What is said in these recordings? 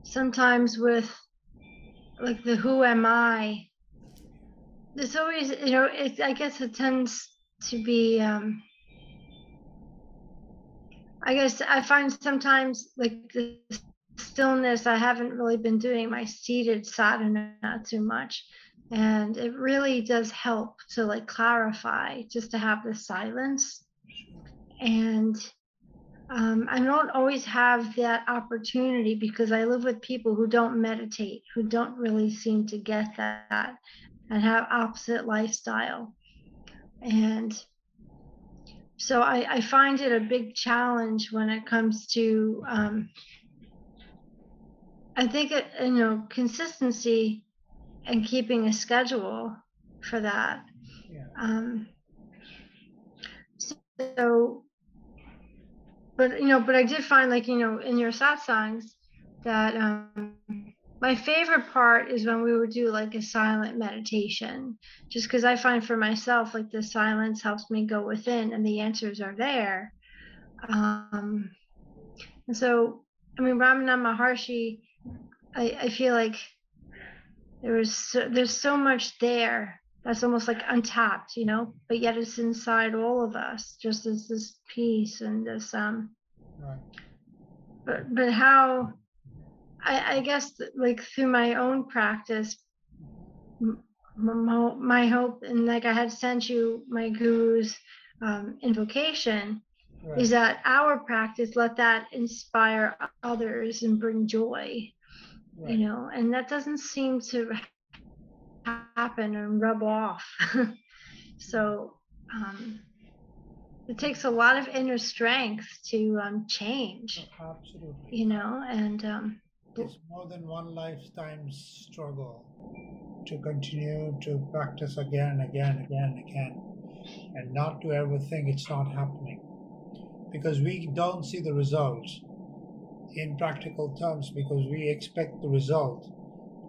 sometimes with like the who am I, there's always, I guess it tends to be, I guess I find sometimes like the stillness, I haven't really been doing my seated sadhana too much. And it really does help to like clarify, just to have the silence. And I don't always have that opportunity because I live with people who don't meditate, who don't really seem to get that and have opposite lifestyle. And so I find it a big challenge when it comes to, I think, consistency and keeping a schedule for that. Yeah. So, but I did find, like, in your satsangs that my favorite part is when we would do like a silent meditation, just because I find for myself, like, the silence helps me go within and the answers are there. And so, Ramana Maharshi, I feel like there's so much there that's almost like untapped, but yet it's inside all of us, just as this peace and this Right. but how I guess, like, through my own practice, my hope, and like I had sent you my guru's invocation, Right. is that our practice, let that inspire others and bring joy. Right. And that doesn't seem to happen and rub off. So it takes a lot of inner strength to change. Absolutely. And It's more than one lifetime's struggle to continue to practice again, again, again, again, and not to ever think it's not happening. Because we don't see the results in practical terms, because we expect the result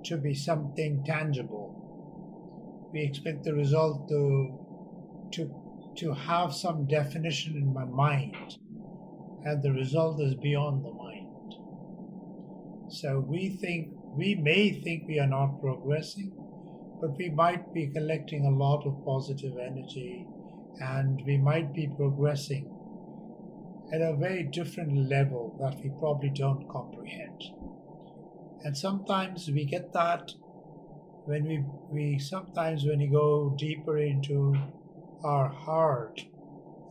to be something tangible. We expect the result to have some definition in my mind, and the result is beyond the mind. So we may think we are not progressing, but we might be collecting a lot of positive energy, and we might be progressing at a very different level that we probably don't comprehend. And sometimes we get that when when you go deeper into our heart,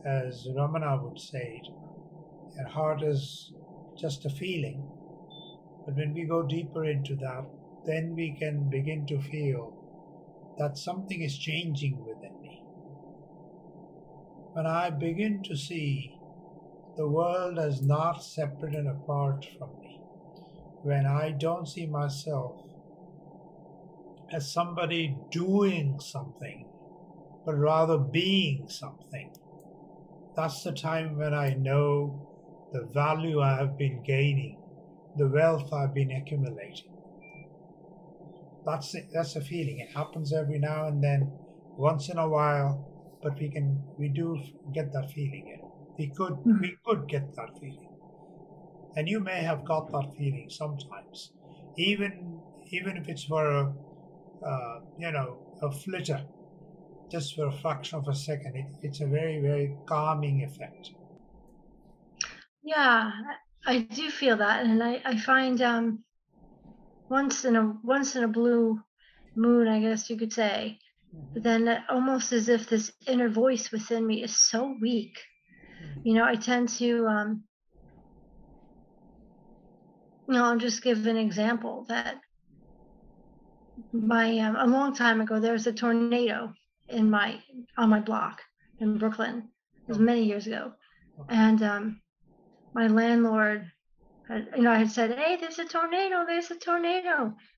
as Ramana would say it, and heart is just a feeling. But when we go deeper into that, then we can begin to feel that something is changing within me. When I begin to see the world as not separate and apart from me, when I don't see myself as somebody doing something, but rather being something, that's the time when I know the value I have been gaining, the wealth I've been accumulating. That's it. That's a feeling. It happens every now and then, once in a while, but we do get that feeling. We could get that feeling, and you may have got that feeling sometimes, even if it's for a flitter, just for a fraction of a second. It's a very, very calming effect. yeah, I do feel that, and I find once in a blue moon, I guess you could say, but then almost as if this inner voice within me is so weak. I tend to I'll just give an example that a long time ago there was a tornado on my block in Brooklyn. It was many years ago, and my landlord I had said, "Hey, there's a tornado,"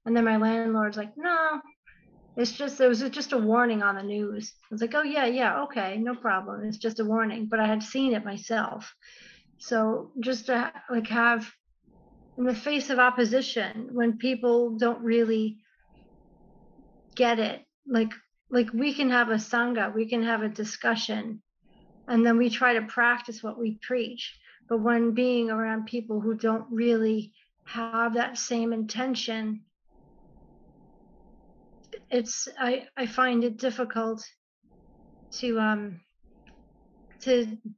and then my landlord's like, "No, there was just a warning on the news." I was like, "Oh yeah, okay, no problem. It's just a warning," but I had seen it myself. So just to have, in the face of opposition, when people don't really get it, like we can have a sangha, we can have a discussion, and then we try to practice what we preach. But when being around people who don't really have that same intention, I find it difficult to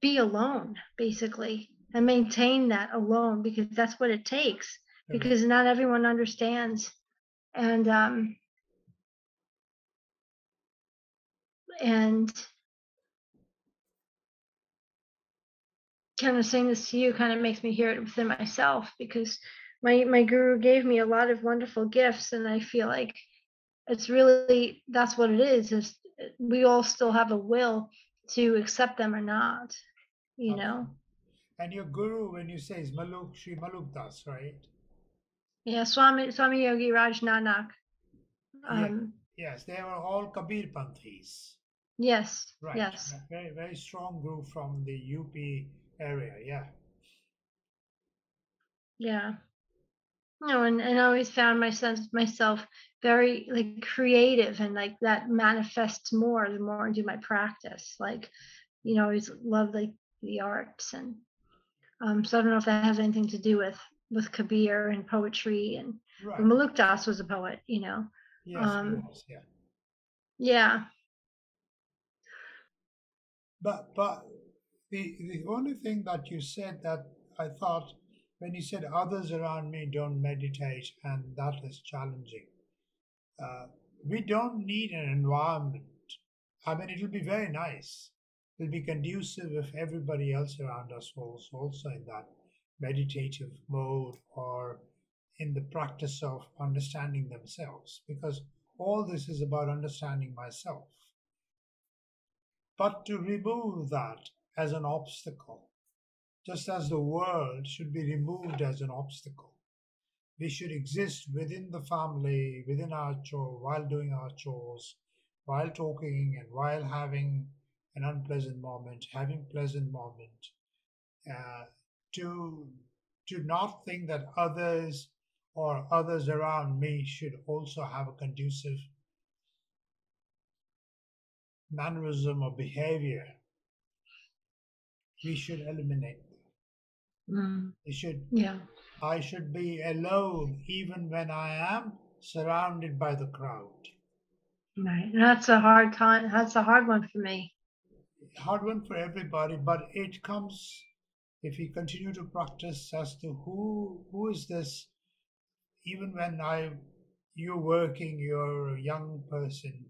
be alone, basically, and maintain that alone, because that's what it takes, because not everyone understands. And kind of saying this to you kind of makes me hear it within myself, because my guru gave me a lot of wonderful gifts, and I feel like it's really, that's what it is we all still have a will to accept them or not, you know. And your guru, when you say, is Sri Maluk Das, right? Yeah, Swami Yogi Raj Nanak. Yes, they were all Kabir Panthis. Yes. Right. Yes. Very, very strong group from the UP area. Yeah. Yeah. No, and I always found myself very like creative, and like that manifests more the more I do my practice. Like, you know, I always love like the arts, and so I don't know if that has anything to do with Kabir and poetry, and but Maluk Das was a poet, you know. Yes, he was, yeah. Yeah. But the only thing that you said that I thought, when you said others around me don't meditate, and that is challenging. We don't need an environment. I mean, it'll be very nice. It'll be conducive if everybody else around us was also in that meditative mode, or in the practice of understanding themselves, because all this is about understanding myself. But to remove that as an obstacle, just as the world should be removed as an obstacle, we should exist within the family, within our chore, while doing our chores, while talking, and while having an unpleasant moment, having pleasant moment, to not think that others or others around me should also have a conducive mannerism or behavior. We should eliminate them. I should be alone even when I am surrounded by the crowd. Right. That's a hard time. That's a hard one for me. Hard one for everybody, but it comes if we continue to practice as to who is this. Even when you're working, you're a young person,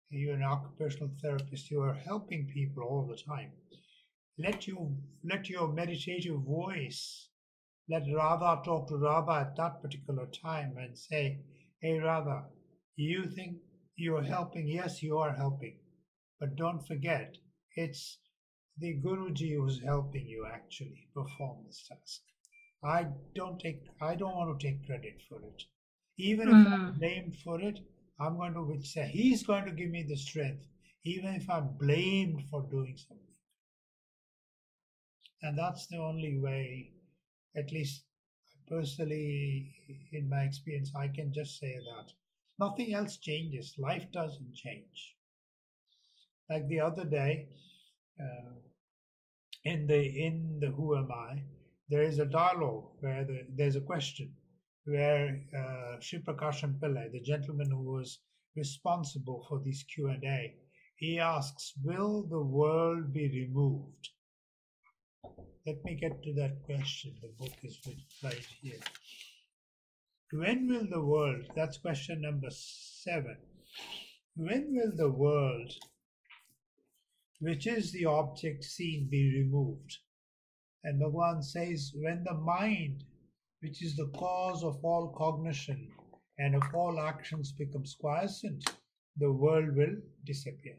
you're an occupational therapist, you are helping people all the time. Let your meditative voice, let Radha talk to Radha at that particular time and say, hey Radha, you think you're helping? Yes, you are helping. But don't forget, it's the Guruji who's helping you actually perform this task. I don't want to take credit for it. Even if I'm blamed for it, I'm going to say he's going to give me the strength, even if I'm blamed for doing something. And that's the only way, at least personally, in my experience, I can just say that nothing else changes. Life doesn't change. Like the other day, in the Who Am I, there is a dialogue where there's a question where Sri Prakasham Pillai, the gentleman who was responsible for this Q&A, he asks, will the world be removed? Let me get to that question. The book is right here. When will the world, that's question number 7. When will the world, which is the object seen, be removed? And Bhagavan says, when the mind, which is the cause of all cognition and of all actions, becomes quiescent, the world will disappear.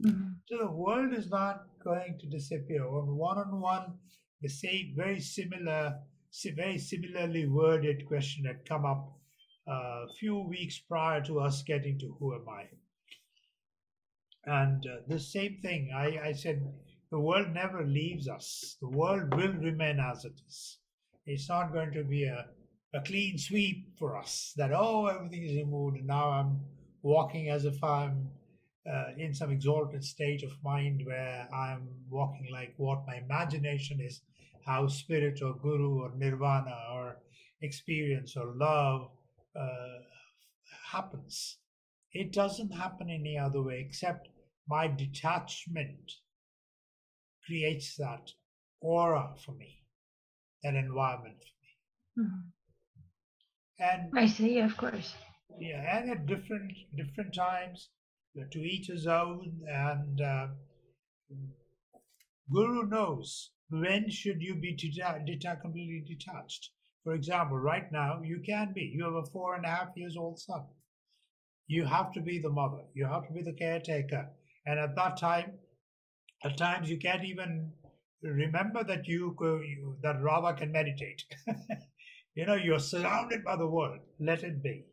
So the world is not going to disappear. On one, the same very similarly worded question had come up a few weeks prior to us getting to Who Am I? And the same thing, I said, the world never leaves us. The world will remain as it is. It's not going to be a clean sweep for us that, oh, everything is removed and now I'm walking as if I'm in some exalted state of mind where I'm walking like what my imagination is how spirit or guru or nirvana or experience or love uh, happens. It doesn't happen any other way except my detachment creates that aura for me, that environment for me. Mhm. And I see, of course. yeah, and at different times, to each his own. And Guru knows when should you be completely detached. For example, right now you can be. You have a 4.5 years old son. You have to be the mother. You have to be the caretaker. And at that time, at times you can't even remember that that Radha can meditate. You're surrounded by the world. Let it be.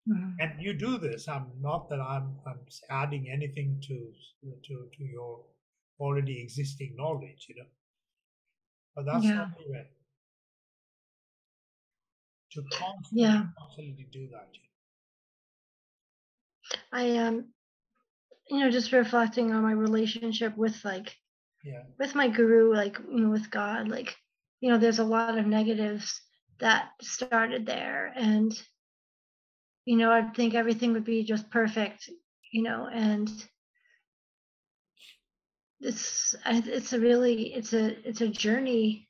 Mhm. And you do this. I'm not that I'm adding anything to your already existing knowledge. But that's the Yeah, only way to yeah. constantly do that. I just reflecting on my relationship with Yeah, with my guru, with God, there's a lot of negatives that started there, and I think everything would be just perfect, and it's a journey,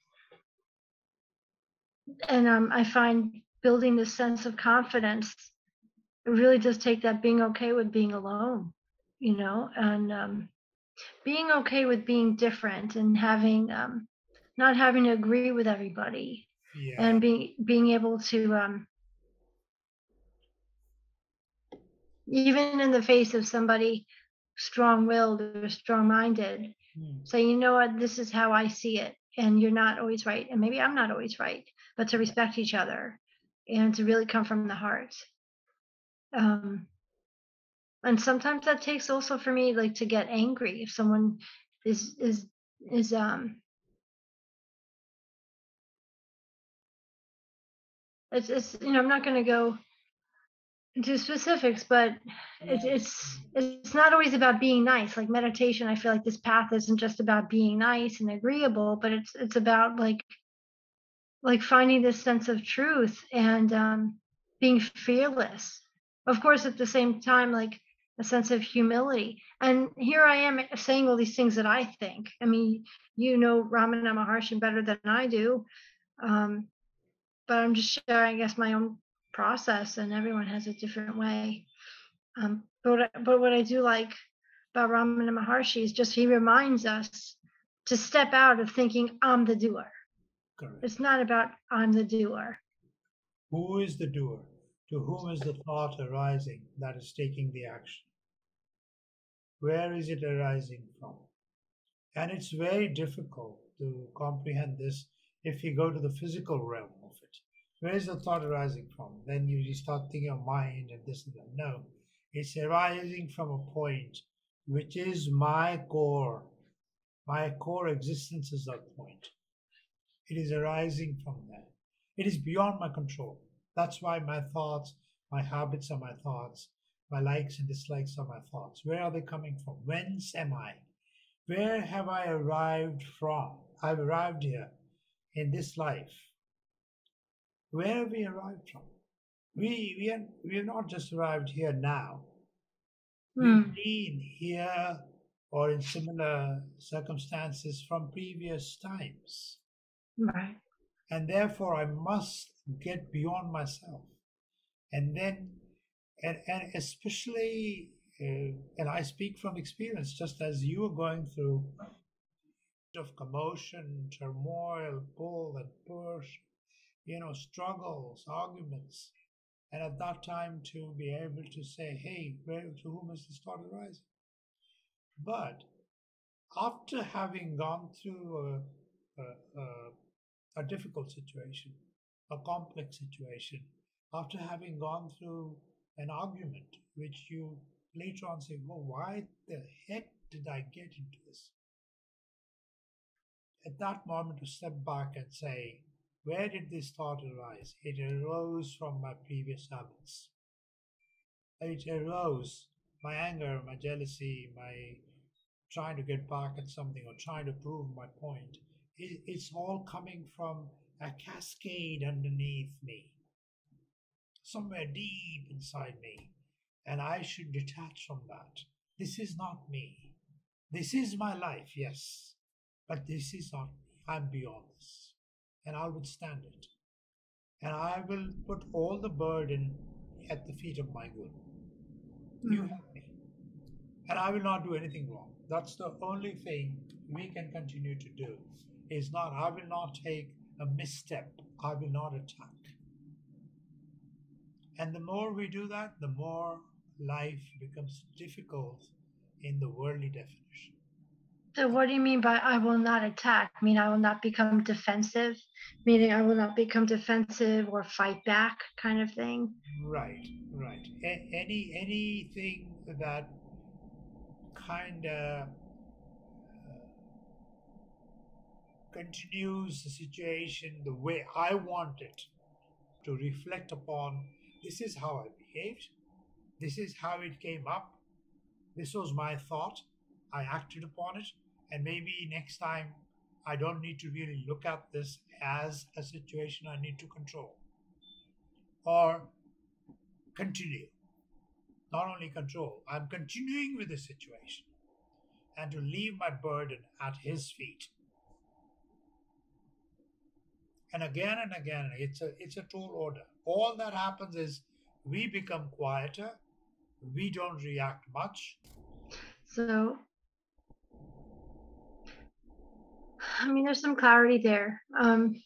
and I find building this sense of confidence. It really does take that being okay with being alone, and being okay with being different and having not having to agree with everybody, yeah, and being able to even in the face of somebody strong-willed or strong-minded, hmm, say, you know what, this is how I see it, and you're not always right, and maybe I'm not always right, but to respect each other and to really come from the heart. Um, and sometimes that takes also for me like to get angry if someone is it's I'm not going to go into specifics, but it's yeah, it's it's not always about being nice. Like meditation, I feel like this path isn't just about being nice and agreeable, but it's about like finding this sense of truth and being fearless. Of course, at the same time, like a sense of humility. And here I am saying all these things that I think. I mean, Ramana Maharshi better than I do, um, but I'm just sharing, I guess, my own process, and everyone has a different way. But what I do like about Ramana Maharshi is just he reminds us to step out of thinking I'm the doer. correct. It's not about I'm the doer. Who is the doer? To whom is the thought arising that is taking the action? Where is it arising from? And it's very difficult to comprehend this if you go to the physical realm of it. Where is the thought arising from? Then you start thinking of mind and this and that. No, it's arising from a point which is my core. My core existence is that point. It is arising from there. It is beyond my control. That's why my thoughts, my habits are my thoughts, my likes and dislikes are my thoughts. Where are they coming from? Whence am I? Where have I arrived from? I've arrived here in this life. Where have we arrived from? We have not just arrived here now. We've Hmm. been here or in similar circumstances from previous times. Right. And therefore I must get beyond myself. And then and especially and I speak from experience, just as you are going through of commotion, turmoil, pull and push, struggles, arguments. And at that time to be able to say, hey, to whom is this thought arising? But after having gone through a difficult situation, a complex situation, after having gone through an argument, which you later on say, well, why the heck did I get into this? At that moment, to step back and say, where did this thought arise? It arose from my previous habits. It arose my anger, my jealousy, my trying to get back at something or trying to prove my point. it's all coming from a cascade underneath me, somewhere deep inside me, and I should detach from that. This is not me. This is my life, yes, but this is not me. I'm beyond this, and I'll withstand it. And I will put all the burden at the feet of my Guru. You help me. And I will not do anything wrong. That's the only thing we can continue to do. Is not, I will not take a misstep. I will not attack. And the more we do that, the more life becomes difficult in the worldly definition. So what do you mean by I will not attack? I mean, I will not become defensive, meaning I will not become defensive or fight back kind of thing? Right. Anything that kind of continues the situation the way I want it to reflect upon, this is how I behaved, this is how it came up, this was my thought, I acted upon it, and maybe next time I don't need to really look at this as a situation I need to control or continue. Not only control, I'm continuing with the situation and to leave my burden at his feet. And again, it's a tall order. All that happens is we become quieter, we don't react much. So, I mean, there's some clarity there. And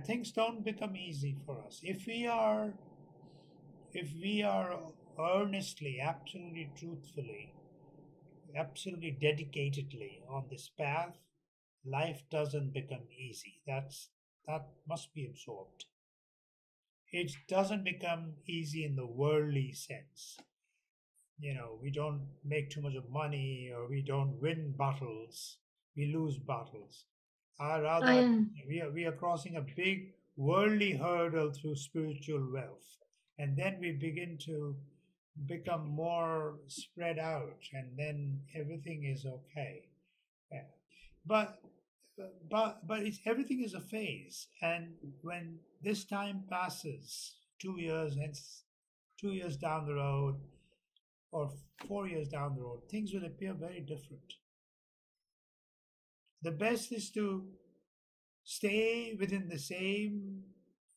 things don't become easy for us. If we are earnestly, absolutely truthfully, absolutely dedicatedly on this path, life doesn't become easy. That must be absorbed. It doesn't become easy in the worldly sense. We don't make too much of money, or we don't win battles, we lose battles. We are crossing a big worldly hurdle through spiritual wealth, and then we begin to become more spread out, and then everything is okay. Yeah. But everything is a phase, and when this time passes, 2 years, hence 2 years down the road, or 4 years down the road, things will appear very different. The best is to stay within the same,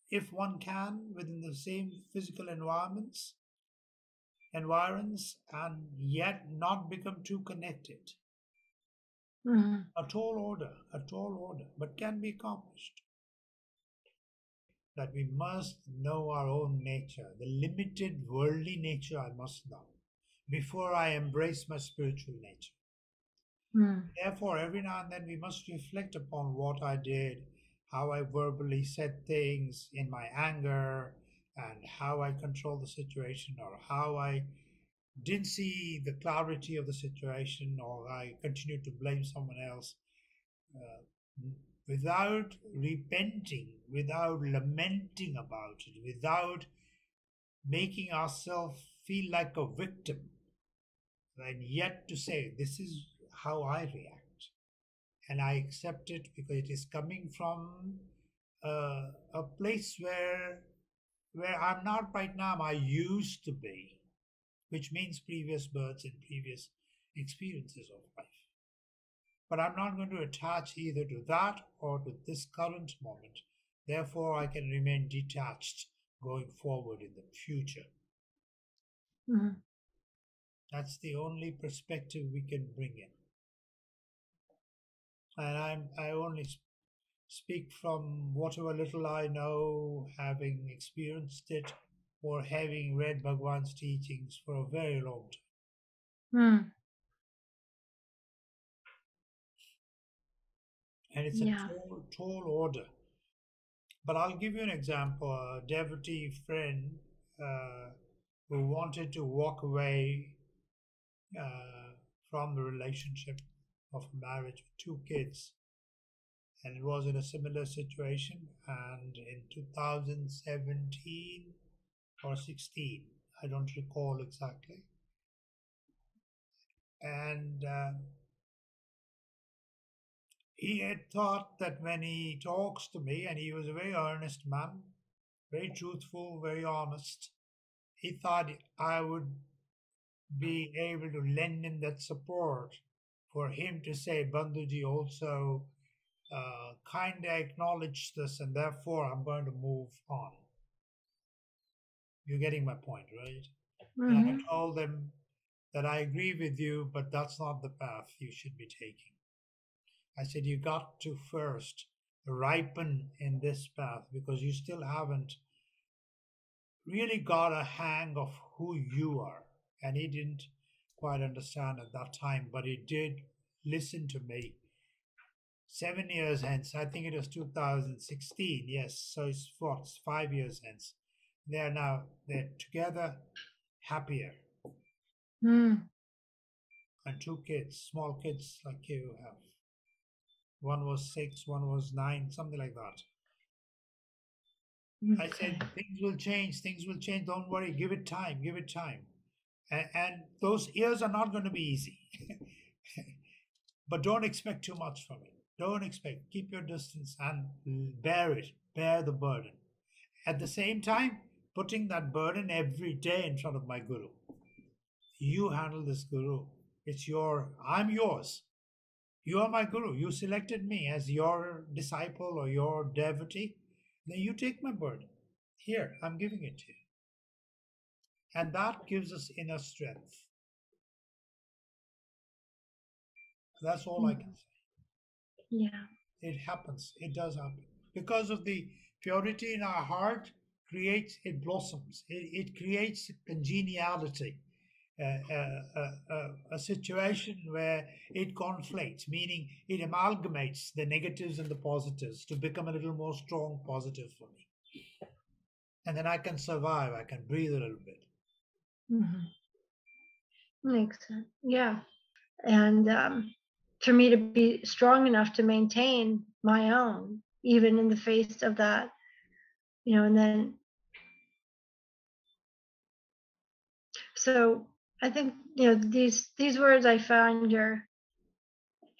if one can, within the same physical environments, and yet not become too connected. A tall order, but can be accomplished. That we must know our own nature, the limited worldly nature I must know before I embrace my spiritual nature. Therefore, every now and then we must reflect upon what I did, how I verbally said things in my anger, and how I controlled the situation, or how I didn't see the clarity of the situation, or I continued to blame someone else. Without repenting, without lamenting about it, without making ourselves feel like a victim, and yet to say, this is how I react, and I accept it because it is coming from a place where I'm not right now, I used to be, which means previous births and previous experiences of life. But I'm not going to attach either to that or to this current moment. Therefore, I can remain detached going forward in the future. That's the only perspective we can bring in. And I only speak from whatever little I know, having experienced it, or having read Bhagwan's teachings for a very long time. And it's a tall order. But I'll give you an example. A devotee friend who wanted to walk away from the relationship of marriage with 2 kids, and it was in a similar situation. And in 2017 or 16, I don't recall exactly, and He had thought that when he talks to me, and he was a very earnest man, very truthful, very honest, he thought I would be able to lend him that support for him to say, Bandhuji also kind of acknowledged this, and therefore I'm going to move on. You're getting my point, right? And I told them that I agree with you, but that's not the path you should be taking. I said, you got to first ripen in this path because you still haven't really got a hang of who you are. And he didn't quite understand at that time, but he did listen to me. 7 years hence, I think it was 2016, yes, so it's what, 5 years hence. They're together, happier. And 2 kids, small kids like you have. One was 6, one was 9, something like that. I said, things will change, don't worry, give it time. And those years are not going to be easy. But don't expect too much from it. Don't expect. Keep your distance and bear it. Bear the burden. At the same time, putting that burden every day in front of my guru. You handle this, guru. I'm yours. You are my guru. You selected me as your disciple or your devotee. Then you take my burden. Here, I'm giving it to you. And that gives us inner strength. That's all I can say. Yeah. It happens. It does happen. Because of the purity in our heart, it blossoms. It creates congeniality. A situation where it conflates, meaning it amalgamates the negatives and the positives to become a little more strong positive for me. And then I can survive. I can breathe a little bit. Makes sense. Yeah. And for me to be strong enough to maintain my own, even in the face of that, and then, so I think, these words I find are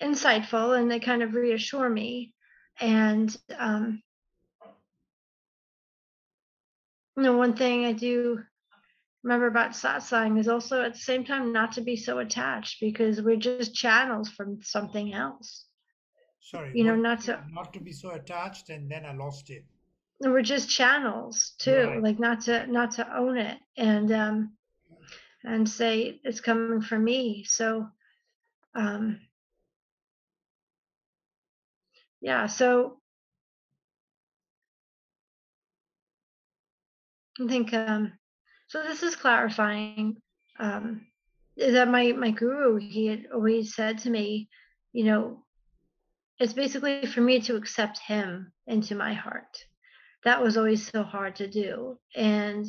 insightful and they kind of reassure me. And, one thing I do remember about satsang is also at the same time not to be so attached because we're just channels from something else. Sorry, Not to be so attached, and then I lost it. We're just channels too, Right. like not to own it and say it's coming from me. So yeah, so I think so this is clarifying that my guru, he had always said to me, it's basically for me to accept him into my heart. That was always so hard to do. And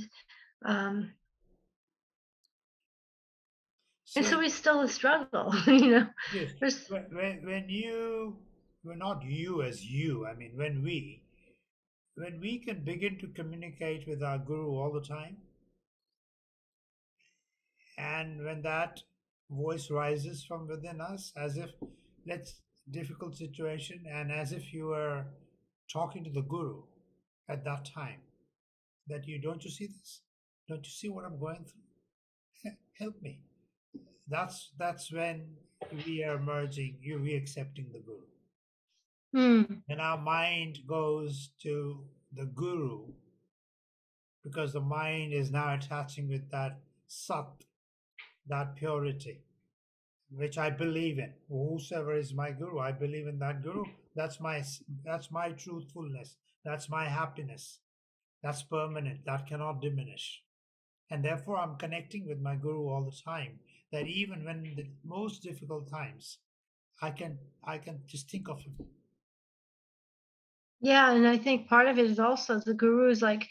so it's still a struggle, Yes. When you, well, not you as you, I mean, when we can begin to communicate with our guru all the time, and when that voice rises from within us, as if, let's, difficult situation, and as if you were talking to the guru at that time, that don't you see this? Don't you see what I'm going through? Help me. That's when we are merging, we accepting the guru. And our mind goes to the guru because the mind is now attaching with that sat, that purity, which I believe in. Whosoever is my guru, I believe in that guru. That's my truthfulness. That's my happiness. That's permanent. That cannot diminish. And therefore, I'm connecting with my guru all the time. That even when the most difficult times, I can just think of him. Yeah, and I think part of it is also the guru is like,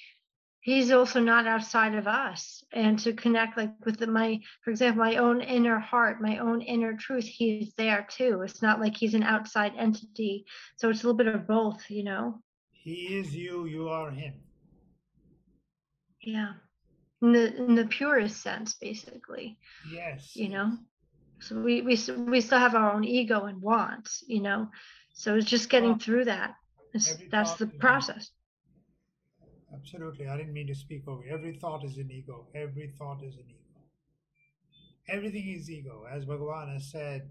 he's also not outside of us, and to connect like with for example, my own inner heart, my own inner truth, he's there too. It's not like he's an outside entity. So it's a little bit of both, He is you, you are him. Yeah. In the purest sense, basically. Yes. So we still have our own ego and wants, So it's just getting through that. That's the process. Absolutely. I didn't mean to speak over you. Every thought is an ego. Every thought is an ego. Everything is ego. As Bhagavan has said,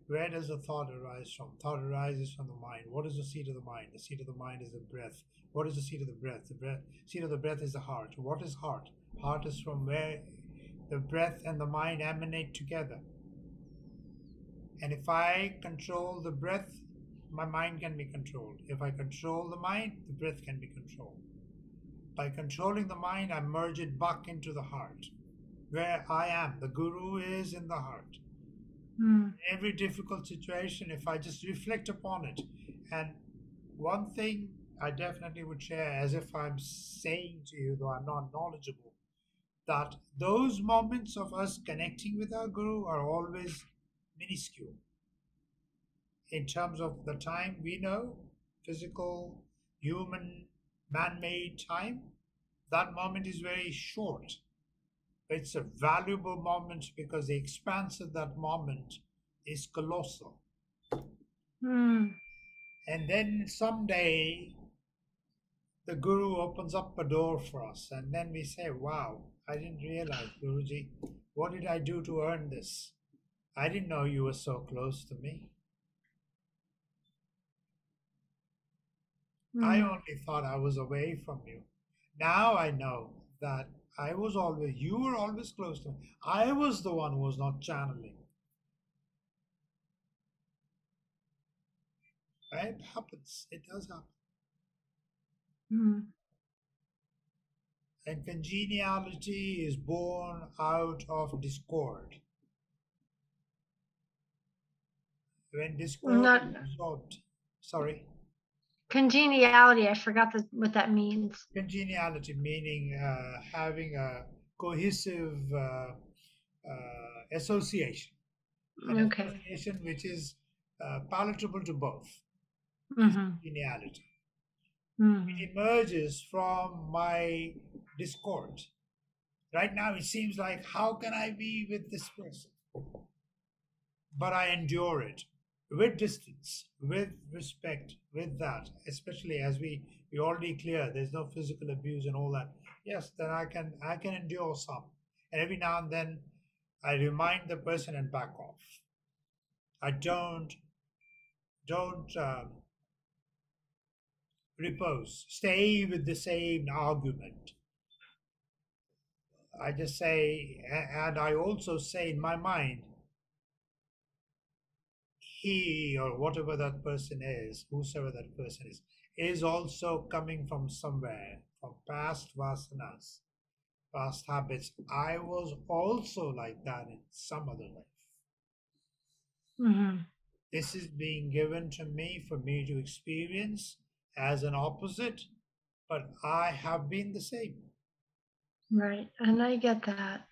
where does the thought arise from? Thought arises from the mind. What is the seat of the mind? The seat of the mind is the breath. What is the seat of the breath? The seat of the breath is the heart. What is heart? Heart is from where the breath and the mind emanate together. And if I control the breath, my mind can be controlled. If I control the mind, the breath can be controlled. By controlling the mind, I merge it back into the heart, where I am. The Guru is in the heart. In every difficult situation, if I just reflect upon it. And one thing I definitely would share, as if I'm saying to you, though I'm not knowledgeable, that those moments of us connecting with our Guru are always minuscule. In terms of the time we know, physical, human, man-made time, that moment is very short. It's a valuable moment because the expanse of that moment is colossal. And then someday the Guru opens up a door for us, and then we say, wow, I didn't realize, Guruji, what did I do to earn this? I didn't know you were so close to me. I only thought I was away from you. Now I know that you were always close to me. I was the one who was not channeling. It happens. It does happen. And congeniality is born out of discord. When discord is absorbed, sorry. Congeniality, I forgot what that means. Congeniality meaning having a cohesive association. An association which is palatable to both. Congeniality. It emerges from my discord. Right now it seems like, how can I be with this person? But I endure it with distance, with respect, with that, especially as we already clear there's no physical abuse and all that. Yes, then I can endure some. And every now and then I remind the person and back off. I don't stay with the same argument. I just say, and I also say in my mind, he or whatever that person is, whosoever that person is also coming from somewhere, from past vasanas, past habits. I was also like that in some other life. This is being given to me for me to experience as an opposite, but I have been the same. Right, and I get that.